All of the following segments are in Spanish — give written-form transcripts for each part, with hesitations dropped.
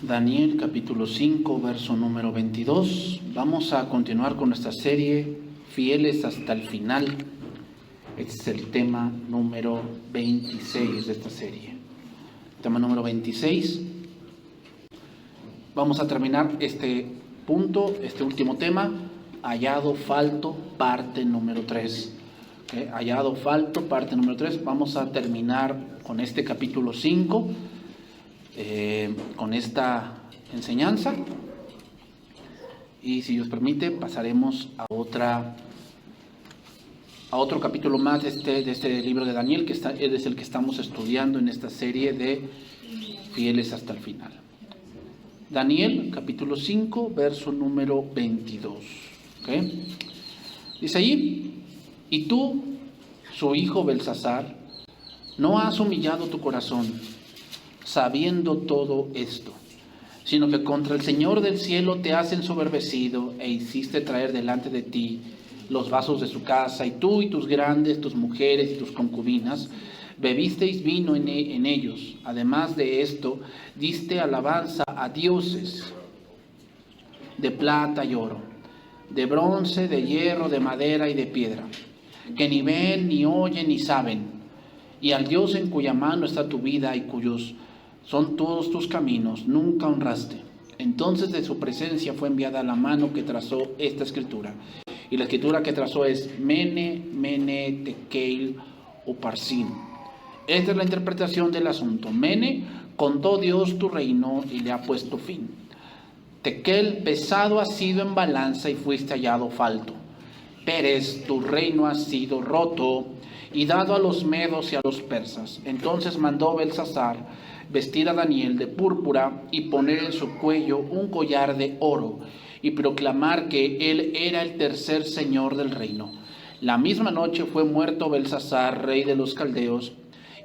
Daniel capítulo 5, verso número 22. Vamos a continuar con nuestra serie Fieles hasta el final. Este es el tema número 26 de esta serie. Tema número 26. Vamos a terminar este punto, este último tema, hallado falto, parte número 3. Hallado falto, parte número 3. Vamos a terminar con este capítulo 5. Con esta enseñanza, y si Dios permite pasaremos a otro capítulo más de este libro de Daniel, que es el que estamos estudiando en esta serie de Fieles hasta el final. Daniel capítulo 5, verso número 22. Dice allí: y tú, su hijo Belsasar, no has humillado tu corazón sabiendo todo esto, sino que contra el Señor del cielo te has ensoberbecido e hiciste traer delante de ti los vasos de su casa, y tú y tus grandes, tus mujeres y tus concubinas bebisteis vino en ellos. Además de esto, diste alabanza a dioses de plata y oro, de bronce, de hierro, de madera y de piedra, que ni ven, ni oyen, ni saben, y al Dios en cuya mano está tu vida y cuyos son todos tus caminos, nunca honraste. Entonces de su presencia fue enviada la mano que trazó esta escritura. Y la escritura que trazó es Mene, Mene, Tekel, Uparsin. Esta es la interpretación del asunto. Mene, contó Dios tu reino y le ha puesto fin. Tekel, pesado has sido en balanza y fuiste hallado falto. Pérez, tu reino ha sido roto y dado a los medos y a los persas. Entonces mandó Belsasar vestir a Daniel de púrpura y poner en su cuello un collar de oro y proclamar que él era el tercer señor del reino. La misma noche fue muerto Belsasar, rey de los caldeos,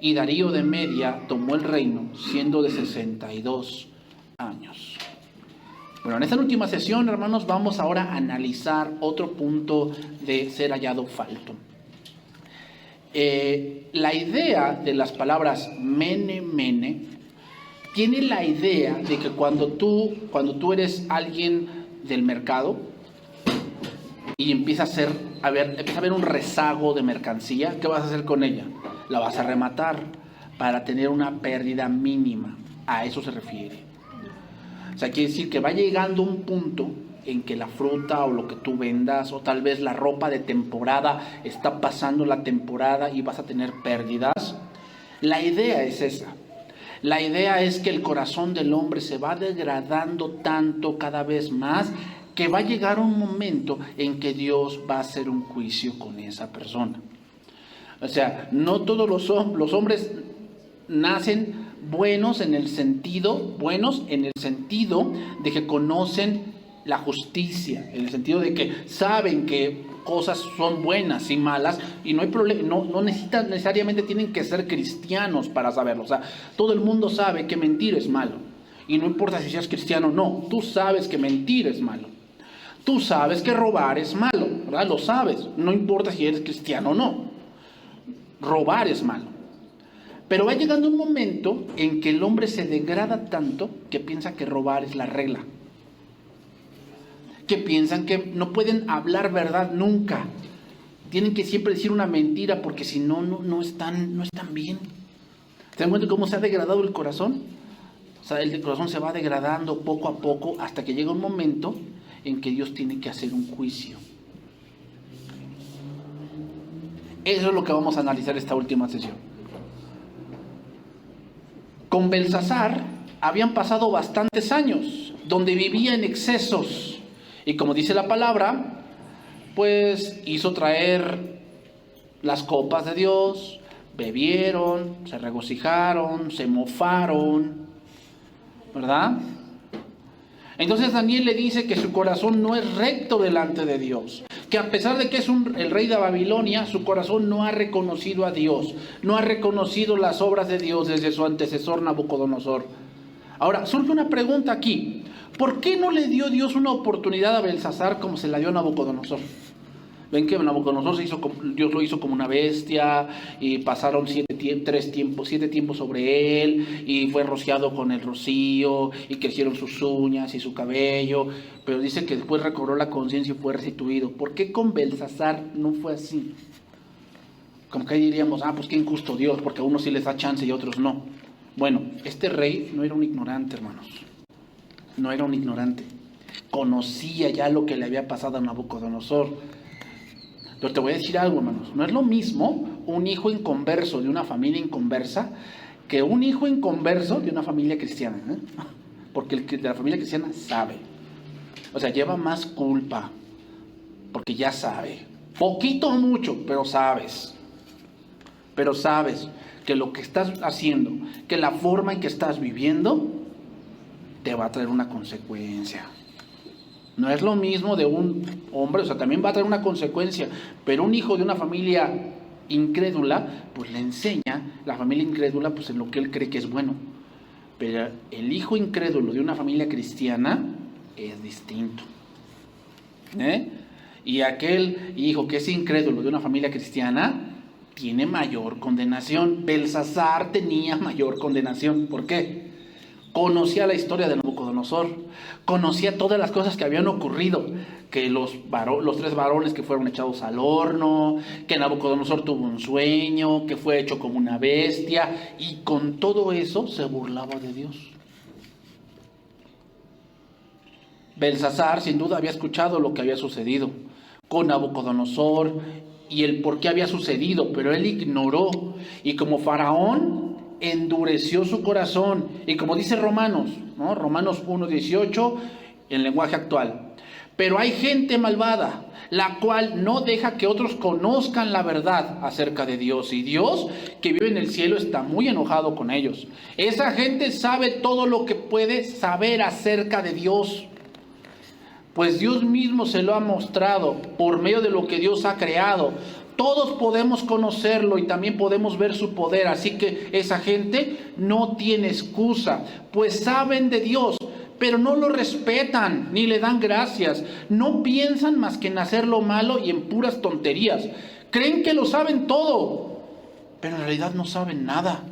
y Darío de Media tomó el reino, siendo de 62 años. Bueno, en esta última sesión, hermanos, vamos ahora a analizar otro punto de ser hallado falto. La idea de las palabras mene, mene, tiene la idea de que cuando tú eres alguien del mercado y empieza a haber un rezago de mercancía, ¿qué vas a hacer con ella? La vas a rematar para tener una pérdida mínima. A eso se refiere. O sea, quiere decir que va llegando un punto en que la fruta o lo que tú vendas, o tal vez la ropa de temporada, está pasando la temporada y vas a tener pérdidas. La idea es esa. La idea es que el corazón del hombre se va degradando tanto cada vez más, que va a llegar un momento en que Dios va a hacer un juicio con esa persona. O sea, no todos los hombres nacen buenos en el sentido de que conocen la justicia, en el sentido de que saben que cosas son buenas y malas, y no hay problema, no necesariamente tienen que ser cristianos para saberlo. O sea, todo el mundo sabe que mentir es malo, y no importa si seas cristiano o no, tú sabes que mentir es malo. Tú sabes que robar es malo, ¿verdad? Lo sabes, no importa si eres cristiano o no. Robar es malo. Pero va llegando un momento en que el hombre se degrada tanto que piensa que robar es la regla. Que piensan que no pueden hablar verdad nunca. Tienen que siempre decir una mentira porque si no, no están bien. ¿Se dan cuenta cómo se ha degradado el corazón? O sea, el corazón se va degradando poco a poco hasta que llega un momento en que Dios tiene que hacer un juicio. Eso es lo que vamos a analizar esta última sesión. Con Belsasar habían pasado bastantes años donde vivía en excesos. Y como dice la palabra, pues hizo traer las copas de Dios, bebieron, se regocijaron, se mofaron, ¿verdad? Entonces Daniel le dice que su corazón no es recto delante de Dios, que a pesar de que es el rey de Babilonia, su corazón no ha reconocido a Dios, no ha reconocido las obras de Dios desde su antecesor Nabucodonosor. Ahora, surge una pregunta aquí. ¿Por qué no le dio Dios una oportunidad a Belsasar como se la dio a Nabucodonosor? Ven que Nabucodonosor Dios lo hizo como una bestia, y pasaron 7 tiempos sobre él, y fue rociado con el rocío, y crecieron sus uñas y su cabello, pero dice que después recobró la conciencia y fue restituido. ¿Por qué con Belsasar no fue así? Como que ahí diríamos, pues qué injusto Dios, porque a unos sí les da chance y a otros no. Bueno, este rey no era un ignorante, hermanos. No era un ignorante. Conocía ya lo que le había pasado a Nabucodonosor. Pero te voy a decir algo, hermanos. No es lo mismo un hijo inconverso de una familia inconversa que un hijo inconverso de una familia cristiana. Porque el de la familia cristiana sabe. O sea, lleva más culpa. Porque ya sabe. Poquito o mucho, pero sabes. Pero sabes que lo que estás haciendo, que la forma en que estás viviendo, te va a traer una consecuencia. No es lo mismo de un hombre, o sea, también va a traer una consecuencia, pero un hijo de una familia incrédula, pues le enseña, la familia incrédula, pues en lo que él cree que es bueno. Pero el hijo incrédulo de una familia cristiana es distinto. Y aquel hijo que es incrédulo de una familia cristiana tiene mayor condenación. Belsasar tenía mayor condenación. ¿Por qué? Conocía la historia de Nabucodonosor, conocía todas las cosas que habían ocurrido, que los 3 varones que fueron echados al horno, que Nabucodonosor tuvo un sueño, que fue hecho como una bestia, y con todo eso se burlaba de Dios. Belsasar sin duda había escuchado lo que había sucedido con Nabucodonosor y el por qué había sucedido, pero él ignoró, y como faraón endureció su corazón, y como dice Romanos, ¿no? Romanos 1:18 en lenguaje actual: pero hay gente malvada, la cual no deja que otros conozcan la verdad acerca de Dios, y Dios, que vive en el cielo, está muy enojado con ellos. Esa gente sabe todo lo que puede saber acerca de Dios, pues Dios mismo se lo ha mostrado por medio de lo que Dios ha creado. Todos podemos conocerlo y también podemos ver su poder, así que esa gente no tiene excusa, pues saben de Dios, pero no lo respetan ni le dan gracias. No piensan más que en hacer lo malo y en puras tonterías. Creen que lo saben todo, pero en realidad no saben nada.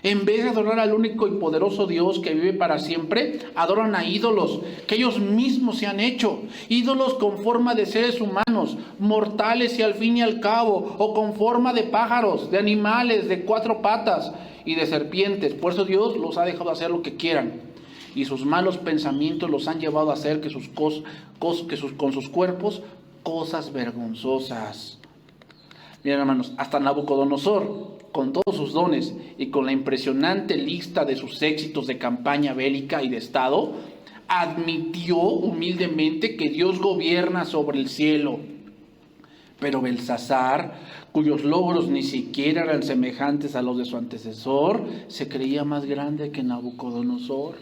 En vez de adorar al único y poderoso Dios que vive para siempre, adoran a ídolos que ellos mismos se han hecho. Ídolos con forma de seres humanos, mortales y al fin y al cabo, o con forma de pájaros, de animales, de 4 patas y de serpientes. Por eso Dios los ha dejado hacer lo que quieran. Y sus malos pensamientos los han llevado a hacer con sus cuerpos cosas vergonzosas. Miren, hermanos, hasta Nabucodonosor, con todos sus dones y con la impresionante lista de sus éxitos de campaña bélica y de Estado, admitió humildemente que Dios gobierna sobre el cielo. Pero Belsasar, cuyos logros ni siquiera eran semejantes a los de su antecesor, se creía más grande que Nabucodonosor.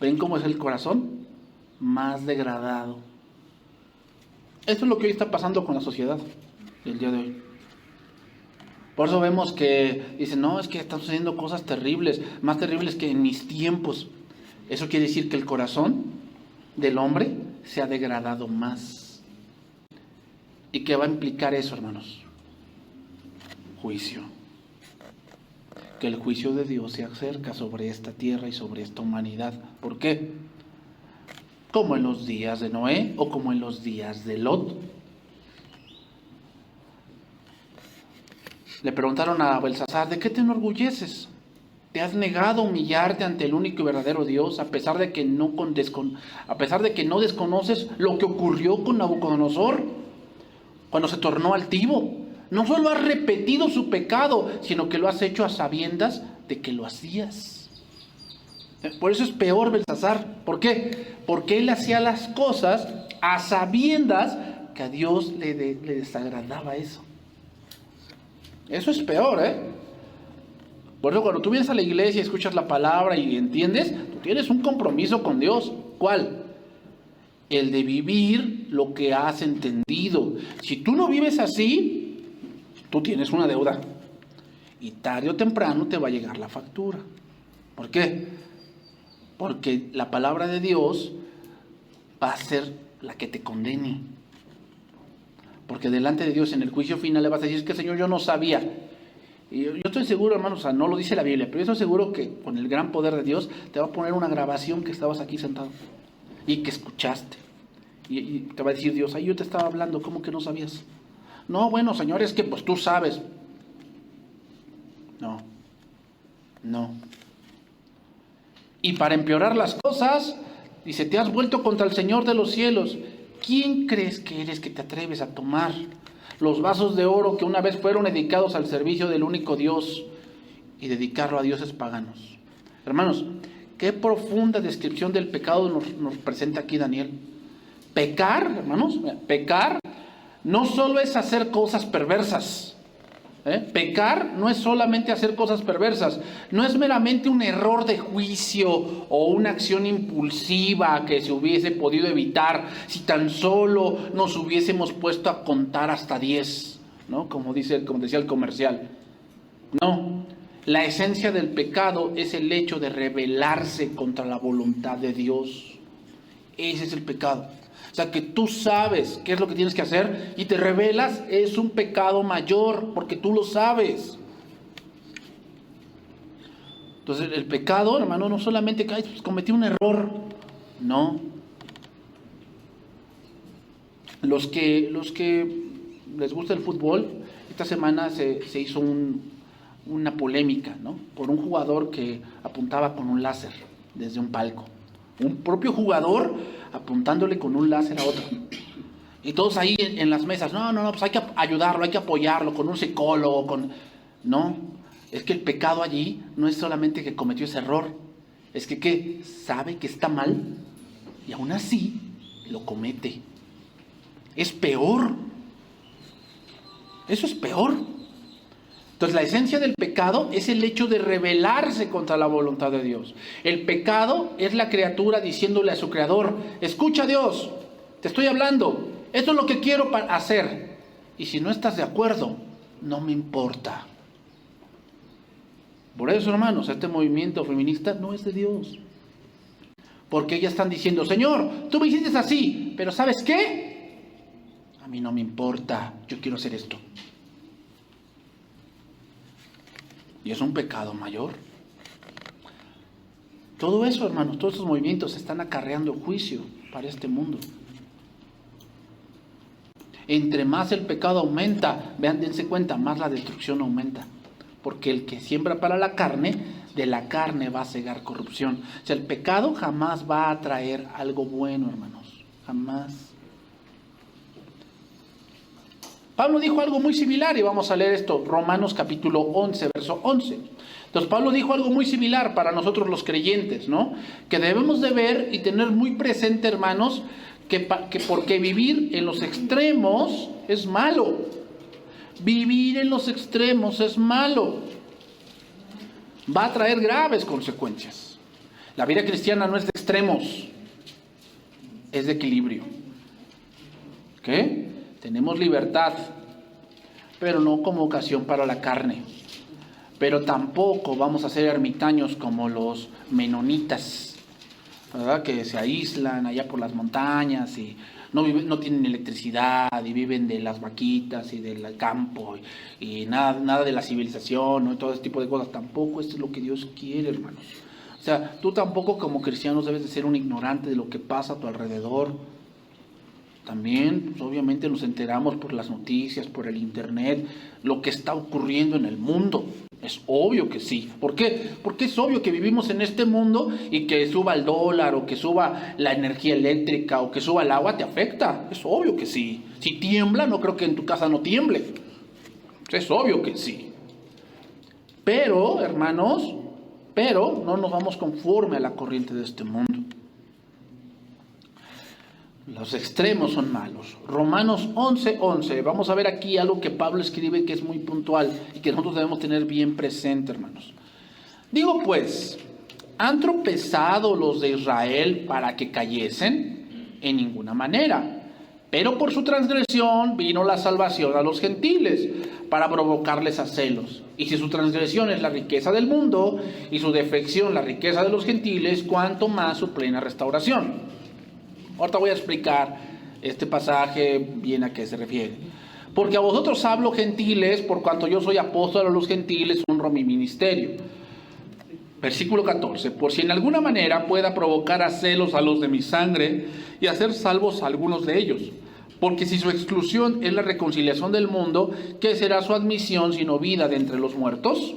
¿Ven cómo es el corazón? Más degradado. Esto es lo que hoy está pasando con la sociedad el día de hoy. Por eso vemos que dicen, no, es que están sucediendo cosas terribles, más terribles que en mis tiempos. Eso quiere decir que el corazón del hombre se ha degradado más. ¿Y qué va a implicar eso, hermanos? Juicio. Que el juicio de Dios se acerca sobre esta tierra y sobre esta humanidad. ¿Por qué? Como en los días de Noé o como en los días de Lot. Le preguntaron a Belsasar, ¿de qué te enorgulleces? ¿Te has negado a humillarte ante el único y verdadero Dios a pesar de que no desconoces lo que ocurrió con Nabucodonosor cuando se tornó altivo? No solo has repetido su pecado, sino que lo has hecho a sabiendas de que lo hacías. Por eso es peor Belsasar. ¿Por qué? Porque él hacía las cosas a sabiendas que a Dios le desagradaba eso. Eso es peor, Por eso cuando tú vienes a la iglesia y escuchas la palabra y entiendes, tú tienes un compromiso con Dios. ¿Cuál? El de vivir lo que has entendido. Si tú no vives así, tú tienes una deuda. Y tarde o temprano te va a llegar la factura. ¿Por qué? Porque la palabra de Dios va a ser la que te condene. Porque delante de Dios en el juicio final le vas a decir, es que Señor, yo no sabía. Y yo estoy seguro, hermanos, o sea, no lo dice la Biblia, pero yo estoy seguro que con el gran poder de Dios te va a poner una grabación que estabas aquí sentado y que escuchaste. Y te va a decir Dios, ahí yo te estaba hablando, ¿cómo que no sabías? No, bueno, Señor, es que pues tú sabes. No. Y para empeorar las cosas, dice, te has vuelto contra el Señor de los cielos. ¿Quién crees que eres que te atreves a tomar los vasos de oro que una vez fueron dedicados al servicio del único Dios y dedicarlo a dioses paganos? Hermanos, qué profunda descripción del pecado nos presenta aquí Daniel. Pecar, hermanos, pecar no solo es hacer cosas perversas. Pecar no es solamente hacer cosas perversas, no es meramente un error de juicio o una acción impulsiva que se hubiese podido evitar si tan solo nos hubiésemos puesto a contar hasta 10, ¿no? Como decía el comercial. No, la esencia del pecado es el hecho de rebelarse contra la voluntad de Dios. Ese es el pecado. O sea, que tú sabes qué es lo que tienes que hacer y te rebelas, es un pecado mayor porque tú lo sabes. Entonces el pecado, hermano, no solamente que cometí un error, no. Los que les gusta el fútbol, esta semana se hizo una polémica, ¿no? Por un jugador que apuntaba con un láser desde un palco. Un propio jugador apuntándole con un láser a otro. Y todos ahí en las mesas, no, pues hay que ayudarlo, hay que apoyarlo con un psicólogo, No, es que el pecado allí no es solamente que cometió ese error, es que sabe que está mal y aún así lo comete. Es peor. Eso es peor. Entonces la esencia del pecado es el hecho de rebelarse contra la voluntad de Dios. El pecado es la criatura diciéndole a su creador, escucha Dios, te estoy hablando, esto es lo que quiero hacer. Y si no estás de acuerdo, no me importa. Por eso, hermanos, este movimiento feminista no es de Dios. Porque ellas están diciendo, Señor, tú me hiciste así, pero ¿sabes qué? A mí no me importa, yo quiero hacer esto. Y es un pecado mayor. Todo eso, hermanos, todos esos movimientos están acarreando juicio para este mundo. Entre más el pecado aumenta, dense cuenta, más la destrucción aumenta. Porque el que siembra para la carne, de la carne va a cegar corrupción. O sea, el pecado jamás va a traer algo bueno, hermanos. Jamás. Pablo dijo algo muy similar y vamos a leer esto, Romanos capítulo 11, verso 11. Entonces Pablo dijo algo muy similar para nosotros los creyentes, ¿no? Que debemos de ver y tener muy presente, hermanos, que porque vivir en los extremos es malo. Vivir en los extremos es malo. Va a traer graves consecuencias. La vida cristiana no es de extremos, es de equilibrio. ¿Qué? Tenemos libertad, pero no como ocasión para la carne. Pero tampoco vamos a ser ermitaños como los menonitas, ¿verdad? Que se aíslan allá por las montañas y no tienen electricidad y viven de las vaquitas y del campo y nada de la civilización, ¿no? Y todo ese tipo de cosas. Tampoco esto es lo que Dios quiere, hermanos. O sea, tú tampoco como cristianos debes de ser un ignorante de lo que pasa a tu alrededor. También, pues, obviamente nos enteramos por las noticias, por el internet, lo que está ocurriendo en el mundo. Es obvio que sí. ¿Por qué? Porque es obvio que vivimos en este mundo y que suba el dólar o que suba la energía eléctrica o que suba el agua te afecta. Es obvio que sí. Si tiembla, no creo que en tu casa no tiemble. Es obvio que sí. Pero, hermanos, no nos vamos conforme a la corriente de este mundo. Los extremos son malos. Romanos 11:11. Vamos a ver aquí algo que Pablo escribe que es muy puntual y que nosotros debemos tener bien presente, hermanos. Digo pues, ¿han tropezado los de Israel para que cayesen? En ninguna manera. Pero por su transgresión vino la salvación a los gentiles para provocarles a celos. Y si su transgresión es la riqueza del mundo y su defección la riqueza de los gentiles, ¿cuánto más su plena restauración? Ahorita voy a explicar este pasaje bien a qué se refiere. Porque a vosotros hablo, gentiles, por cuanto yo soy apóstol a los gentiles, honro mi ministerio. Versículo 14. Por si en alguna manera pueda provocar a celos a los de mi sangre y hacer salvos a algunos de ellos. Porque si su exclusión es la reconciliación del mundo, ¿qué será su admisión sino vida de entre los muertos?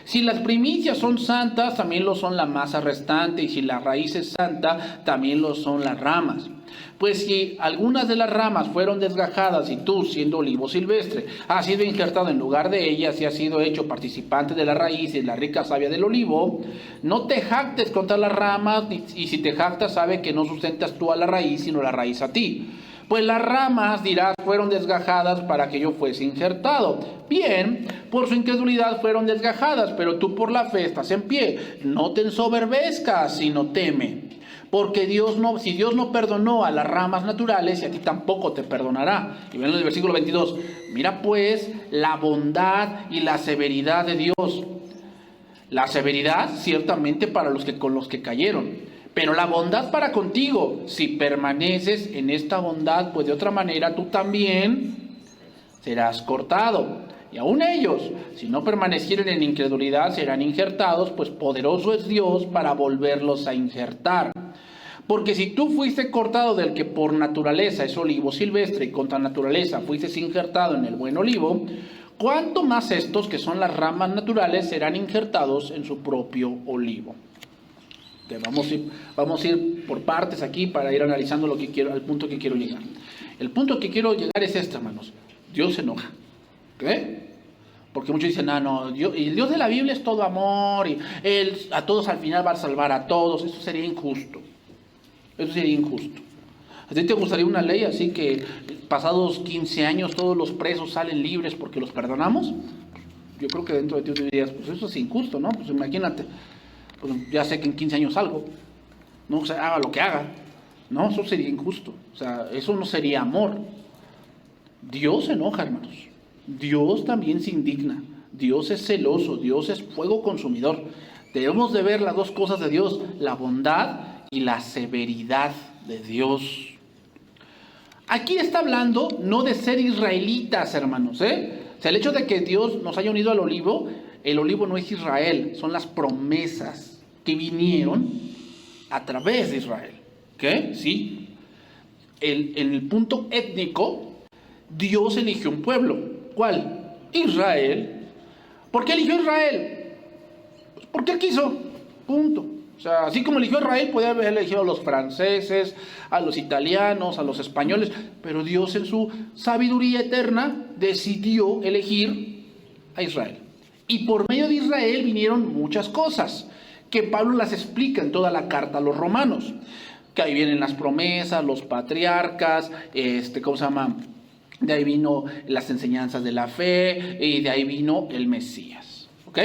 Si las primicias son santas, también lo son la masa restante, y si la raíz es santa, también lo son las ramas. Pues si algunas de las ramas fueron desgajadas y tú, siendo olivo silvestre, has sido injertado en lugar de ellas y has sido hecho participante de la raíz y la rica savia del olivo, no te jactes contra las ramas, y si te jactas, sabe que no sustentas tú a la raíz, sino la raíz a ti. Pues las ramas, dirás, fueron desgajadas para que yo fuese injertado. Bien, por su incredulidad fueron desgajadas, pero tú por la fe estás en pie. No te ensoberbezcas, sino teme. Porque si Dios no perdonó a las ramas naturales, y a ti tampoco te perdonará. Y ven en el versículo 22. Mira pues la bondad y la severidad de Dios. La severidad ciertamente para con los que cayeron. Pero la bondad para contigo, si permaneces en esta bondad, pues de otra manera tú también serás cortado. Y aun ellos, si no permanecieren en incredulidad, serán injertados, pues poderoso es Dios para volverlos a injertar. Porque si tú fuiste cortado del que por naturaleza es olivo silvestre y contra naturaleza fuiste injertado en el buen olivo, ¿cuánto más estos que son las ramas naturales serán injertados en su propio olivo? Okay, vamos a ir por partes aquí para ir analizando al punto que quiero llegar. El punto que quiero llegar es este, hermanos. Dios se enoja. ¿Okay? Porque muchos dicen, el Dios de la Biblia es todo amor y Él a todos al final va a salvar a todos. Eso sería injusto. Eso sería injusto. ¿A ti te gustaría una ley así que pasados 15 años todos los presos salen libres porque los perdonamos? Yo creo que dentro de ti tú dirías, pues eso es injusto, ¿no? Pues imagínate. Pues ya sé que en 15 años salgo, ¿no? O sea, haga lo que haga, ¿no? Eso sería injusto, o sea, eso no sería amor. Dios se enoja, hermanos. Dios también se indigna. Dios es celoso, Dios es fuego consumidor. Debemos de ver las dos cosas de Dios, la bondad y la severidad de Dios. Aquí está hablando no de ser israelitas, hermanos, ¿eh? O sea, el hecho de que Dios nos haya unido al olivo, el olivo no es Israel, son las promesas que vinieron a través de Israel. ¿Qué? Sí. En el punto étnico, Dios eligió un pueblo. ¿Cuál? Israel. ¿Por qué eligió Israel? Pues porque Él quiso. Punto. O sea, así como eligió Israel, podía haber elegido a los franceses, a los italianos, a los españoles, pero Dios en su sabiduría eterna decidió elegir a Israel. Y por medio de Israel vinieron muchas cosas, que Pablo las explica en toda la carta a los romanos. Que ahí vienen las promesas, los patriarcas, ¿cómo se llama? De ahí vino las enseñanzas de la fe, y de ahí vino el Mesías. ¿Ok?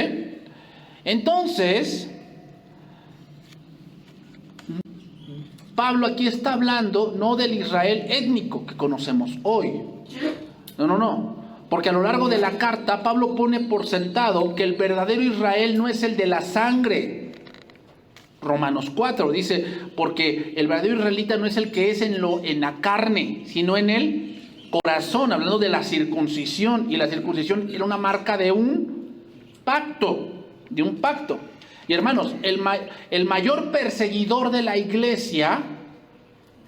Entonces, Pablo aquí está hablando no del Israel étnico que conocemos hoy. No. Porque a lo largo de la carta, Pablo pone por sentado que el verdadero Israel no es el de la sangre. Romanos 4 dice, porque el verdadero israelita no es el que es en la carne, sino en el corazón, hablando de la circuncisión. Y la circuncisión era una marca de un pacto, Y hermanos, el mayor perseguidor de la iglesia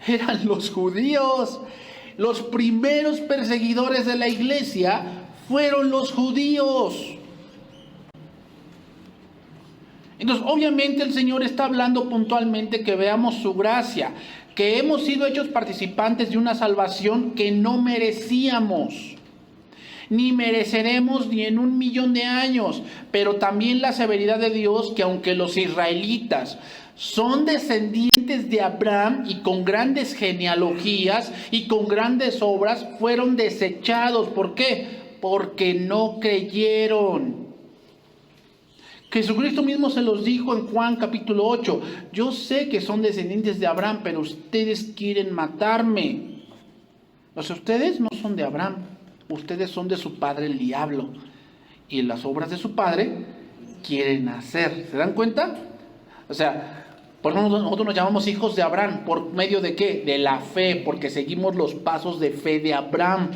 eran los judíos. Los primeros perseguidores de la iglesia fueron los judíos. Entonces, obviamente el Señor está hablando puntualmente que veamos su gracia, que hemos sido hechos participantes de una salvación que no merecíamos, ni mereceremos ni en 1,000,000 de años, pero también la severidad de Dios, que aunque los israelitas son descendientes de Abraham y con grandes genealogías y con grandes obras, fueron desechados. ¿Por qué? Porque no creyeron. Jesucristo mismo se los dijo en Juan capítulo 8. Yo sé que son descendientes de Abraham, pero ustedes quieren matarme. O sea, ustedes no son de Abraham, ustedes son de su padre el diablo. Y las obras de su padre quieren hacer. ¿Se dan cuenta? O sea, por eso nosotros nos llamamos hijos de Abraham. ¿Por medio de qué? De la fe, porque seguimos los pasos de fe de Abraham.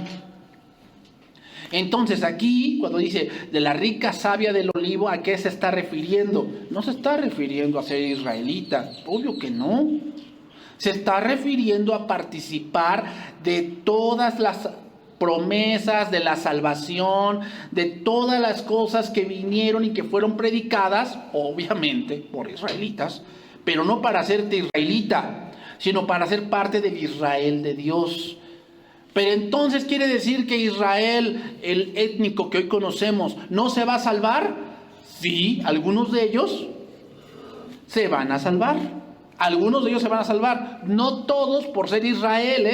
Entonces aquí, cuando dice de la rica savia del olivo, ¿a qué se está refiriendo? No se está refiriendo a ser israelita, obvio que no. Se está refiriendo a participar de todas las promesas de la salvación, de todas las cosas que vinieron y que fueron predicadas, obviamente, por israelitas, pero no para hacerte israelita, sino para ser parte del Israel de Dios. Pero entonces quiere decir que Israel, el étnico que hoy conocemos, ¿no se va a salvar? Sí, algunos de ellos se van a salvar. Algunos de ellos se van a salvar. No todos por ser Israel,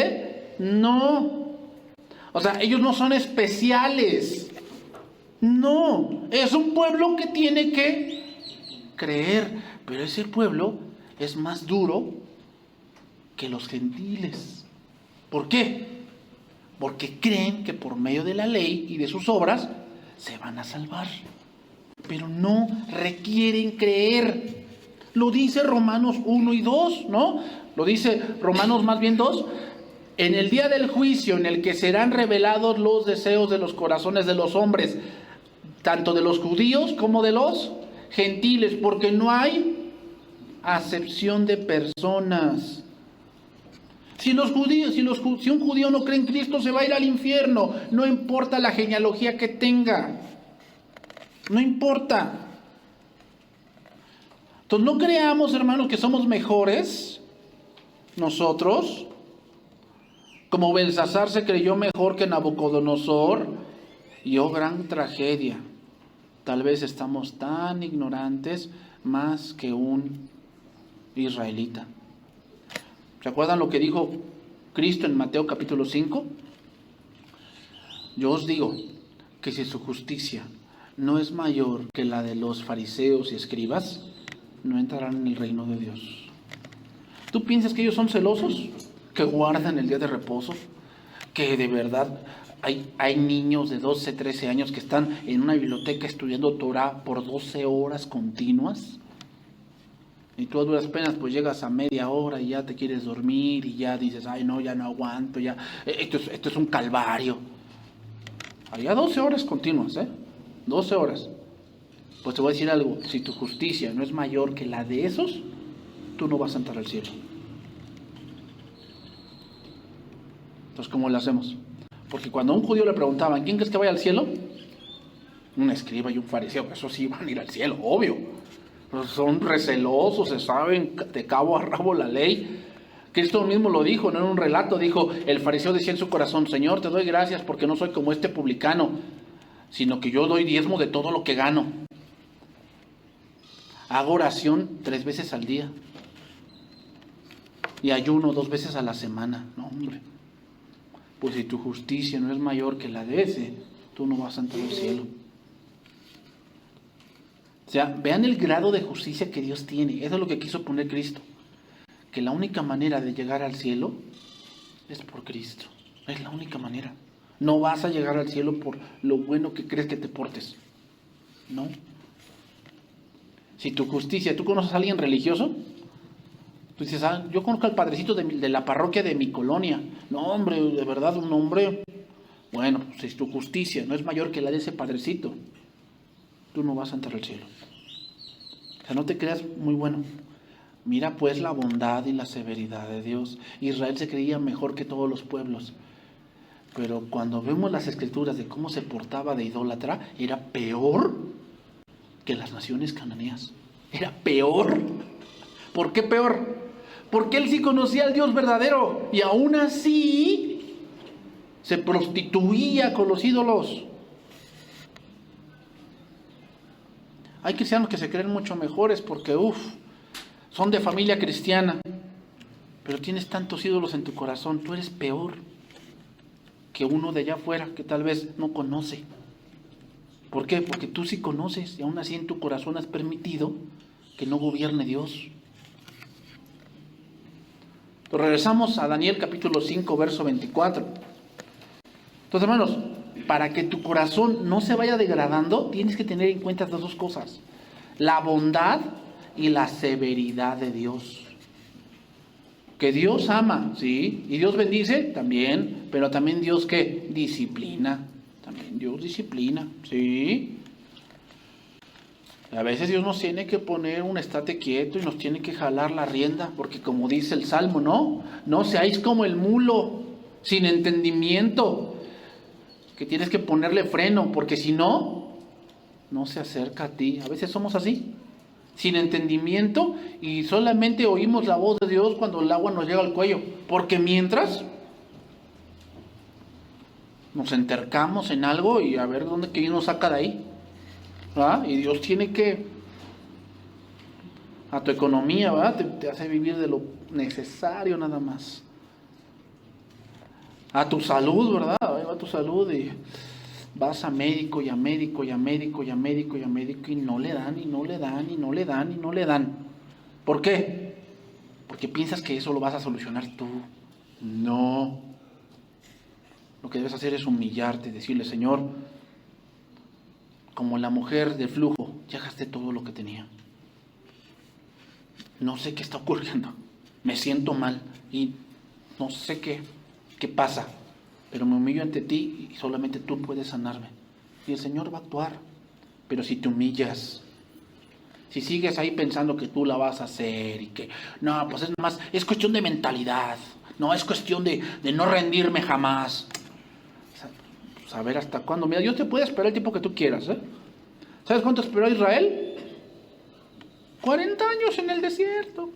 No. O sea, ellos no son especiales. No. Es un pueblo que tiene que creer. Pero ese pueblo es más duro que los gentiles. ¿Por qué? Porque creen que por medio de la ley y de sus obras se van a salvar. Pero no requieren creer. Lo dice Romanos 1 y 2, ¿no? Lo dice Romanos más bien 2. En el día del juicio en el que serán revelados los deseos de los corazones de los hombres, tanto de los judíos como de los gentiles, porque no hay acepción de personas. Si un judío no cree en Cristo, se va a ir al infierno. No importa la genealogía que tenga. No importa. Entonces no creamos, hermanos, que somos mejores nosotros. Como Belsasar se creyó mejor que Nabucodonosor. Y oh, gran tragedia. Tal vez estamos tan ignorantes más que un israelita. ¿Se acuerdan lo que dijo Cristo en Mateo capítulo 5? Yo os digo que si su justicia no es mayor que la de los fariseos y escribas, no entrarán en el reino de Dios. ¿Tú piensas que ellos son celosos? ¿Que guardan el día de reposo? ¿Que de verdad hay niños de 12, 13 años que están en una biblioteca estudiando Torah por 12 horas continuas? Y tú a duras penas pues llegas a media hora y ya te quieres dormir y ya dices, ay no, ya no aguanto, ya esto es un calvario. Había 12 horas continuas, 12 horas. Pues te voy a decir algo, si tu justicia no es mayor que la de esos, tú no vas a entrar al cielo. Entonces, ¿cómo lo hacemos? Porque cuando a un judío le preguntaban, ¿quién crees que vaya al cielo? Un escriba y un fariseo, eso sí van a ir al cielo, obvio. Son recelosos, se saben de cabo a rabo la ley. Cristo mismo lo dijo, no en un relato, dijo, el fariseo decía en su corazón, Señor, te doy gracias porque no soy como este publicano, sino que yo doy diezmo de todo lo que gano. Hago oración 3 veces al día y ayuno 2 veces a la semana. No, hombre, pues si tu justicia no es mayor que la de ese, tú no vas a entrar al cielo. O sea, vean el grado de justicia que Dios tiene. Eso es lo que quiso poner Cristo. Que la única manera de llegar al cielo es por Cristo. Es la única manera. No vas a llegar al cielo por lo bueno que crees que te portes. No. Si tu justicia, ¿tú conoces a alguien religioso? Tú dices, yo conozco al padrecito de la parroquia de mi colonia. No, hombre, de verdad, un hombre. Bueno, si tu justicia no es mayor que la de ese padrecito, tú no vas a entrar al cielo. O sea, no te creas muy bueno. Mira pues la bondad y la severidad de Dios. Israel se creía mejor que todos los pueblos. Pero cuando vemos las escrituras de cómo se portaba de idólatra, era peor que las naciones cananeas. Era peor. ¿Por qué peor? Porque él sí conocía al Dios verdadero y aún así se prostituía con los ídolos. Hay cristianos que se creen mucho mejores porque, son de familia cristiana, pero tienes tantos ídolos en tu corazón, tú eres peor que uno de allá afuera que tal vez no conoce. ¿Por qué? Porque tú sí conoces y aún así en tu corazón has permitido que no gobierne Dios. Entonces regresamos a Daniel capítulo 5, verso 24. Entonces, hermanos, para que tu corazón no se vaya degradando, tienes que tener en cuenta estas 2 cosas. La bondad y la severidad de Dios. Que Dios ama, sí, y Dios bendice también, pero también Dios ¿qué? Disciplina también. Dios disciplina, sí. A veces Dios nos tiene que poner un estate quieto y nos tiene que jalar la rienda, porque como dice el Salmo, no seáis como el mulo, sin entendimiento, que tienes que ponerle freno, porque si no se acerca a ti. A veces somos así, sin entendimiento, y solamente oímos la voz de Dios cuando el agua nos llega al cuello, porque mientras nos entercamos en algo y a ver dónde que nos saca de ahí. ¿Ah? Y Dios tiene que, a tu economía, ¿verdad? Te hace vivir de lo necesario nada más. A tu salud, ¿verdad? A tu salud y vas a médico y a médico y a médico y a médico y a médico y no le dan y no le dan y no le dan y no le dan. ¿Por qué? Porque piensas que eso lo vas a solucionar tú. No. Lo que debes hacer es humillarte, decirle, Señor, como la mujer del flujo, ya gasté todo lo que tenía. No sé qué está ocurriendo. Me siento mal y no sé qué pasa. Pero me humillo ante ti y solamente tú puedes sanarme. Y el Señor va a actuar. Pero si te humillas, si sigues ahí pensando que tú la vas a hacer y que, no, pues es más, es cuestión de mentalidad. No, es cuestión de no rendirme jamás. A ver hasta cuándo. Mira, Dios te puede esperar el tiempo que tú quieras, ¿eh? ¿Sabes cuánto esperó Israel? 40 años en el desierto.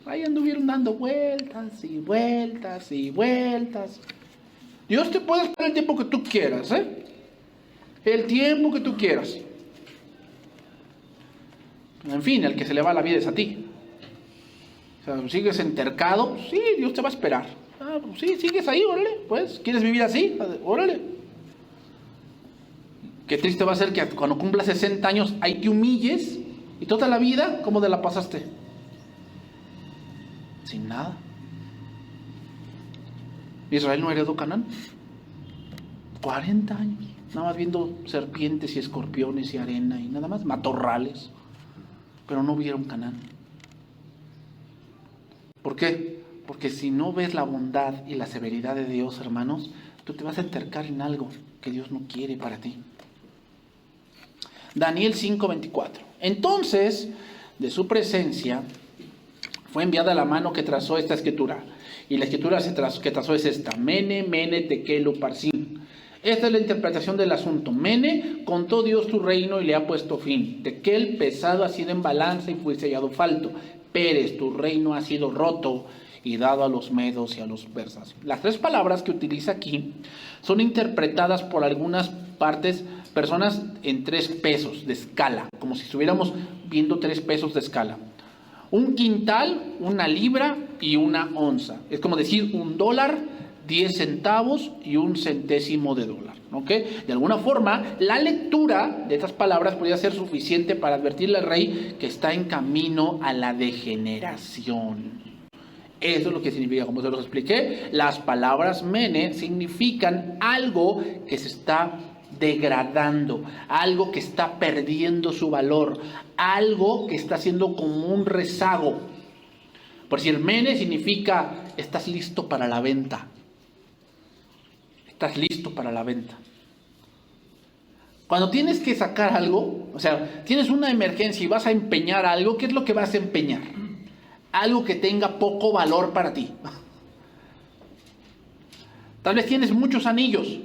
Ahí anduvieron dando vueltas y vueltas y vueltas. Dios te puede esperar el tiempo que tú quieras, ¿eh? El tiempo que tú quieras. En fin, el que se le va la vida es a ti. O sea, sigues entercado, sí, Dios te va a esperar. Ah, pues sí, sigues ahí, órale, pues, ¿quieres vivir así? Órale. Qué triste va a ser que cuando cumplas 60 años ahí te humilles y toda la vida, ¿cómo te la pasaste? Sin nada. Israel no heredó Canaán. 40 años. Nada más viendo serpientes y escorpiones y arena y nada más, matorrales. Pero no vieron Canaán. ¿Por qué? Porque si no ves la bondad y la severidad de Dios, hermanos, tú te vas a entercar en algo que Dios no quiere para ti. Daniel 5:24. Entonces, de su presencia fue enviada la mano que trazó esta escritura. Y la escritura que trazó es esta: Mene, Mene, Tekel, Uparsin. Esta es la interpretación del asunto. Mene, contó Dios tu reino y le ha puesto fin. Tekel, pesado ha sido en balanza y fuiste hallado falto. Peres, tu reino ha sido roto y dado a los medos y a los persas. Las tres palabras que utiliza aquí son interpretadas por algunas personas en 3 pesos de escala, como si estuviéramos viendo 3 pesos de escala. Un quintal, una libra y una onza. Es como decir $1, 10 centavos y 1 centésimo de dólar. ¿Ok? De alguna forma, la lectura de estas palabras podría ser suficiente para advertirle al rey que está en camino a la degeneración. Eso es lo que significa, como se los expliqué, las palabras mene significan algo que se está degradando, algo que está perdiendo su valor, algo que está haciendo como un rezago. Por decir, mene significa estás listo para la venta. Estás listo para la venta. Cuando tienes que sacar algo, o sea, tienes una emergencia y vas a empeñar algo, ¿qué es lo que vas a empeñar? Algo que tenga poco valor para ti. Tal vez tienes muchos anillos,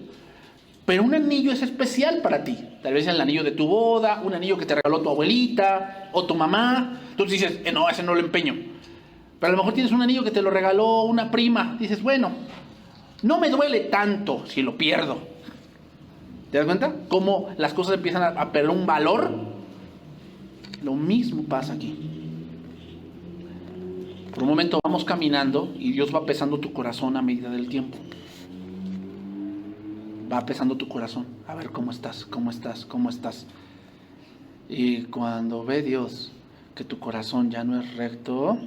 pero un anillo es especial para ti. Tal vez el anillo de tu boda, un anillo que te regaló tu abuelita o tu mamá. Tú dices, no, ese no lo empeño. Pero a lo mejor tienes un anillo que te lo regaló una prima. Dices, bueno, no me duele tanto si lo pierdo. ¿Te das cuenta? Cómo las cosas empiezan a perder un valor. Lo mismo pasa aquí. Por un momento vamos caminando y Dios va pesando tu corazón a medida del tiempo. Va pesando tu corazón. A ver cómo estás, cómo estás, cómo estás. Y cuando ve Dios que tu corazón ya no es recto,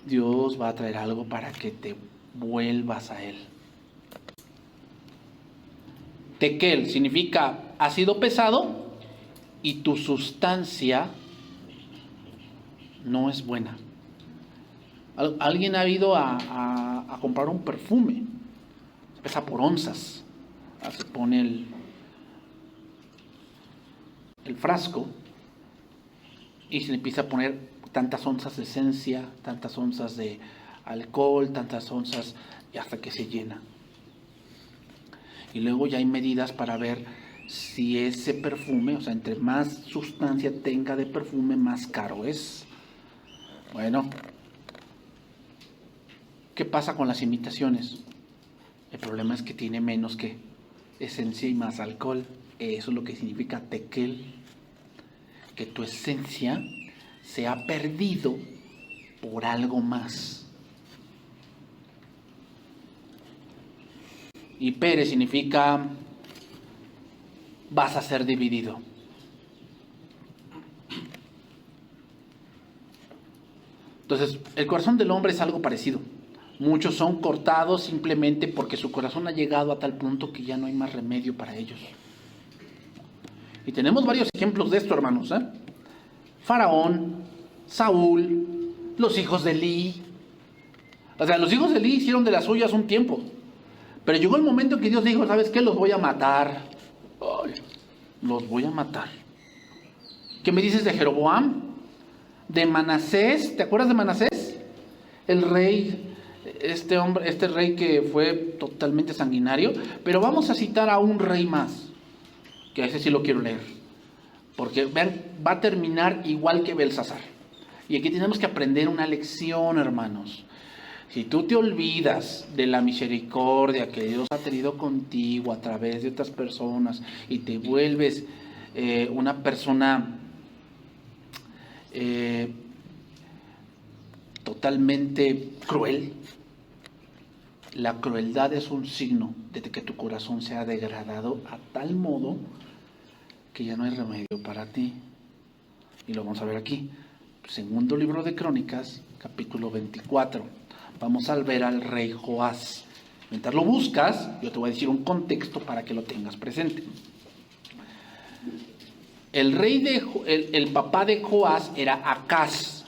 Dios va a traer algo para que te vuelvas a Él. Tekel significa ha sido pesado y tu sustancia no es buena. Alguien ha ido a comprar un perfume, pesa por onzas. Se pone el frasco y se le empieza a poner tantas onzas de esencia, tantas onzas de alcohol, tantas onzas, y hasta que se llena. Y luego ya hay medidas para ver si ese perfume, o sea, entre más sustancia tenga de perfume, más caro es. Bueno, ¿qué pasa con las imitaciones? El problema es que tiene menos que esencia y más alcohol. Eso es lo que significa tequel, que tu esencia se ha perdido por algo más. Y pere significa vas a ser dividido. Entonces, el corazón del hombre es algo parecido. Muchos son cortados simplemente porque su corazón ha llegado a tal punto que ya no hay más remedio para ellos. Y tenemos varios ejemplos de esto, hermanos. Faraón, Saúl, los hijos de Elí. O sea, los hijos de Elí hicieron de las suyas un tiempo. Pero llegó el momento que Dios dijo, ¿sabes qué? Los voy a matar. Ay, los voy a matar. ¿Qué me dices de Jeroboam? De Manasés. ¿Te acuerdas de Manasés? El rey, este rey que fue totalmente sanguinario. Pero vamos a citar a un rey más, que a ese sí lo quiero leer. Porque vean, va a terminar igual que Belsasar. Y aquí tenemos que aprender una lección, hermanos. Si tú te olvidas de la misericordia que Dios ha tenido contigo a través de otras personas y te vuelves una persona totalmente cruel, la crueldad es un signo de que tu corazón se ha degradado a tal modo que ya no hay remedio para ti. Y lo vamos a ver aquí. Segundo libro de Crónicas, capítulo 24. Vamos a ver al rey Joás. Mientras lo buscas, yo te voy a decir un contexto para que lo tengas presente. El papá de Joás era Acaz.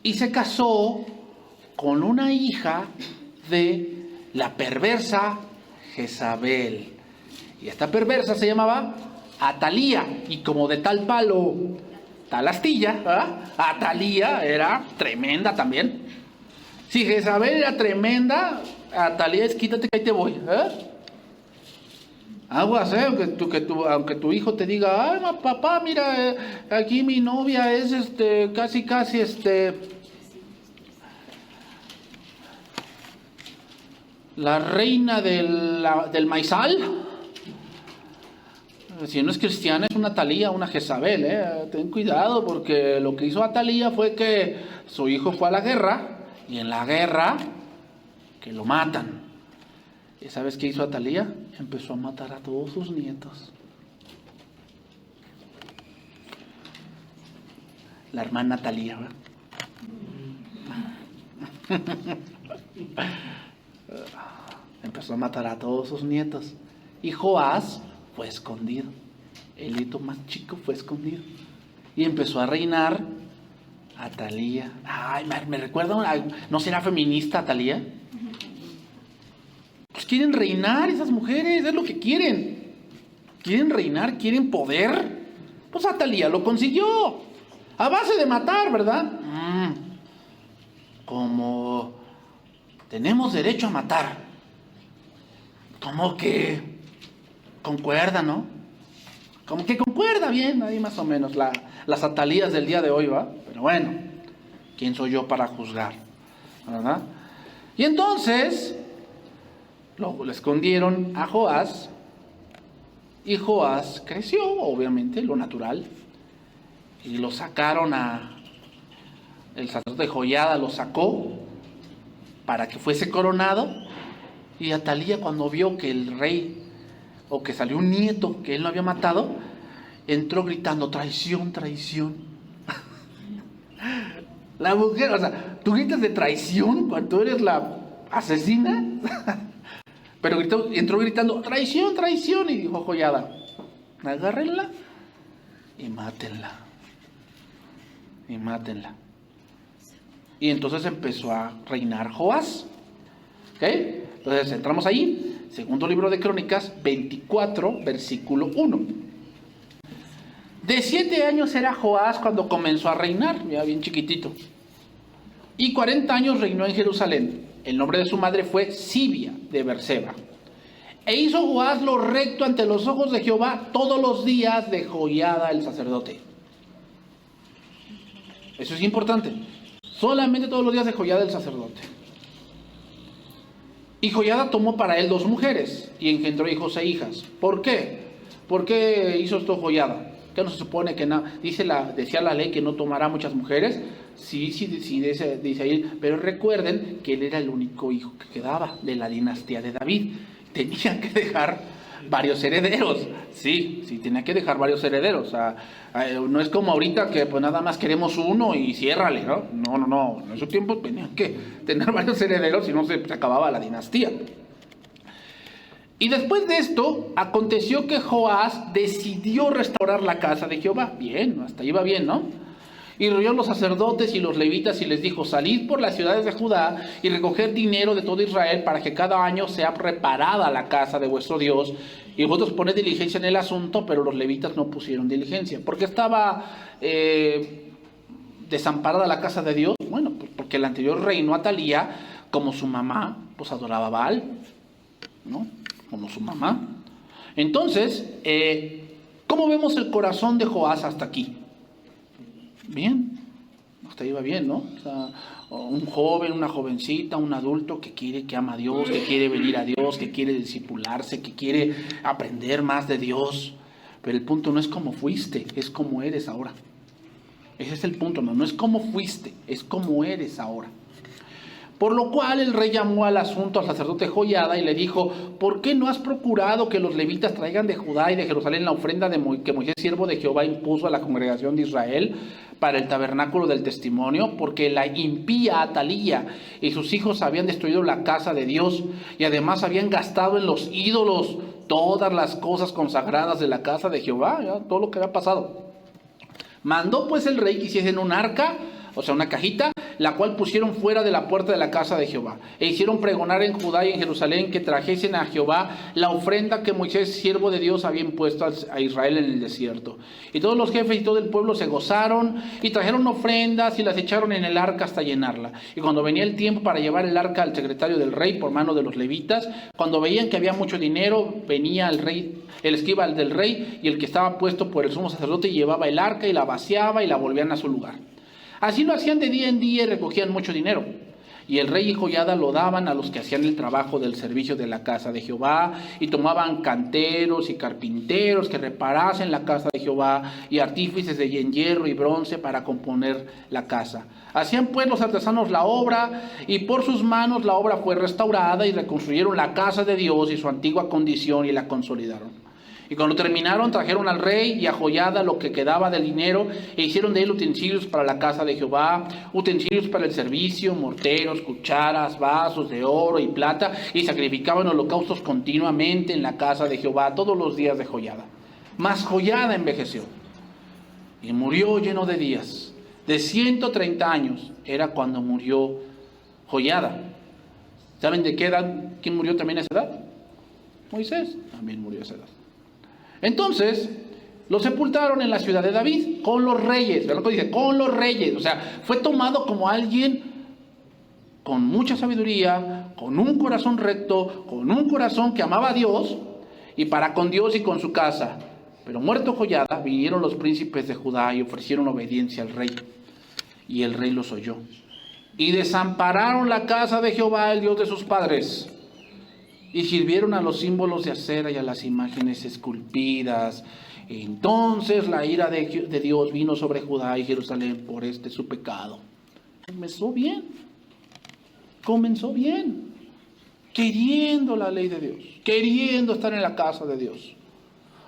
Y se casó con una hija de la perversa Jezabel. Y esta perversa se llamaba Atalía. Y como de tal palo, tal astilla, ¿verdad? Atalía era tremenda también. Si Jezabel era tremenda, Atalía es quítate que ahí te voy. Aguas, aunque tu hijo te diga, ay, papá, mira, aquí mi novia es casi la reina del maizal. Si no es cristiana, es una Atalía, una Jezabel. Ten cuidado, porque lo que hizo Atalía fue que su hijo fue a la guerra. Y en la guerra, que lo matan. ¿Y sabes qué hizo Atalía? Empezó a matar a todos sus nietos. La hermana Atalía, ¿verdad? Empezó a matar a todos sus nietos. Y Joás fue escondido. El hito más chico fue escondido. Y empezó a reinar Atalía. Ay, me recuerda, ¿no será feminista Atalía? Pues quieren reinar esas mujeres, es lo que quieren. Quieren reinar, quieren poder. Pues Atalía lo consiguió. A base de matar, ¿verdad? Como tenemos derecho a matar. Como que concuerda, ¿no? Como que concuerda bien, ahí más o menos las Atalías del día de hoy, ¿va? Pero bueno, ¿quién soy yo para juzgar? ¿Verdad? Y entonces le escondieron a Joás, y Joás creció, obviamente, lo natural, y lo sacaron el sacerdote de Joiada lo sacó para que fuese coronado, y Atalía, cuando vio que el rey, o que salió un nieto que él no había matado, entró gritando, traición, traición. La mujer, o sea, tú gritas de traición cuando eres la asesina. Pero entró gritando, traición, traición. Y dijo Joiada, agárrenla y mátenla. Y mátenla. Y entonces empezó a reinar Joás. ¿Ok? Entonces entramos ahí. segundo libro de Crónicas 24, versículo 1. De 7 años era Joás cuando comenzó a reinar, ya bien chiquitito. Y 40 años reinó en Jerusalén. El nombre de su madre fue Sibia de Berseba. E hizo Joás lo recto ante los ojos de Jehová todos los días de Joiada el sacerdote. Eso es importante. Solamente todos los días de Joiada el sacerdote. Y Joiada tomó para él 2 mujeres y engendró hijos e hijas. ¿Por qué? ¿Por qué hizo esto Joiada? ¿Qué no se supone que decía la ley que no tomará muchas mujeres? Sí, dice ahí. Pero recuerden que él era el único hijo que quedaba de la dinastía de David. Tenían que dejar varios herederos. Sí, tenía que dejar varios herederos. O sea, no es como ahorita que pues nada más queremos uno y ciérrale, ¿no? No. En esos tiempos tenían que tener varios herederos, si no se acababa la dinastía. Y después de esto, aconteció que Joás decidió restaurar la casa de Jehová. Bien, hasta ahí va bien, ¿no? Y reunió a los sacerdotes y los levitas y les dijo: salid por las ciudades de Judá y recoged dinero de todo Israel para que cada año sea reparada la casa de vuestro Dios. Y vosotros poned diligencia en el asunto, pero los levitas no pusieron diligencia. ¿Por qué estaba desamparada la casa de Dios? Bueno, pues porque el anterior reinó Atalía, como su mamá, pues adoraba a Baal, ¿no? Como su mamá. Entonces, ¿cómo vemos el corazón de Joás hasta aquí? Bien, hasta ahí va bien, ¿no? O sea, un joven, una jovencita, un adulto que ama a Dios, que quiere venir a Dios, que quiere discipularse, que quiere aprender más de Dios. Pero el punto no es cómo fuiste, es cómo eres ahora. Ese es el punto, no es cómo fuiste, es cómo eres ahora. Por lo cual el rey llamó al asunto al sacerdote Joiada y le dijo: ¿por qué no has procurado que los levitas traigan de Judá y de Jerusalén la ofrenda que Moisés, siervo de Jehová, impuso a la congregación de Israel para el tabernáculo del testimonio? Porque la impía Atalía y sus hijos habían destruido la casa de Dios y además habían gastado en los ídolos todas las cosas consagradas de la casa de Jehová, ya, todo lo que había pasado. Mandó pues el rey que hiciesen un arca, o sea, una cajita, la cual pusieron fuera de la puerta de la casa de Jehová. E hicieron pregonar en Judá y en Jerusalén que trajesen a Jehová la ofrenda que Moisés, siervo de Dios, había impuesto a Israel en el desierto. Y todos los jefes y todo el pueblo se gozaron y trajeron ofrendas y las echaron en el arca hasta llenarla. Y cuando venía el tiempo para llevar el arca al secretario del rey por mano de los levitas, cuando veían que había mucho dinero, venía el rey, el escriba del rey y el que estaba puesto por el sumo sacerdote, y llevaba el arca y la vaciaba y la volvían a su lugar. Así lo hacían de día en día y recogían mucho dinero. Y el rey y Joiada lo daban a los que hacían el trabajo del servicio de la casa de Jehová, y tomaban canteros y carpinteros que reparasen la casa de Jehová, y artífices de hierro y bronce para componer la casa. Hacían pues los artesanos la obra, y por sus manos la obra fue restaurada, y reconstruyeron la casa de Dios y su antigua condición, y la consolidaron. Y cuando terminaron, trajeron al rey y a Joiada lo que quedaba del dinero, e hicieron de él utensilios para la casa de Jehová, utensilios para el servicio, morteros, cucharas, vasos de oro y plata, y sacrificaban holocaustos continuamente en la casa de Jehová todos los días de Joiada. Mas Joiada envejeció y murió lleno de días. De 130 años era cuando murió Joiada. ¿Saben de qué edad? ¿Quién murió también a esa edad? Moisés también murió a esa edad. Entonces, lo sepultaron en la ciudad de David, con los reyes. ¿Verdad lo que dice? Con los reyes. O sea, fue tomado como alguien con mucha sabiduría, con un corazón recto, con un corazón que amaba a Dios, y para con Dios y con su casa. Pero muerto Joiada, vinieron los príncipes de Judá y ofrecieron obediencia al rey. Y el rey los oyó. Y desampararon la casa de Jehová, el Dios de sus padres, y sirvieron a los símbolos de acera y a las imágenes esculpidas. Entonces la ira de Dios vino sobre Judá y Jerusalén por su pecado. Comenzó bien, queriendo la ley de Dios, queriendo estar en la casa de Dios.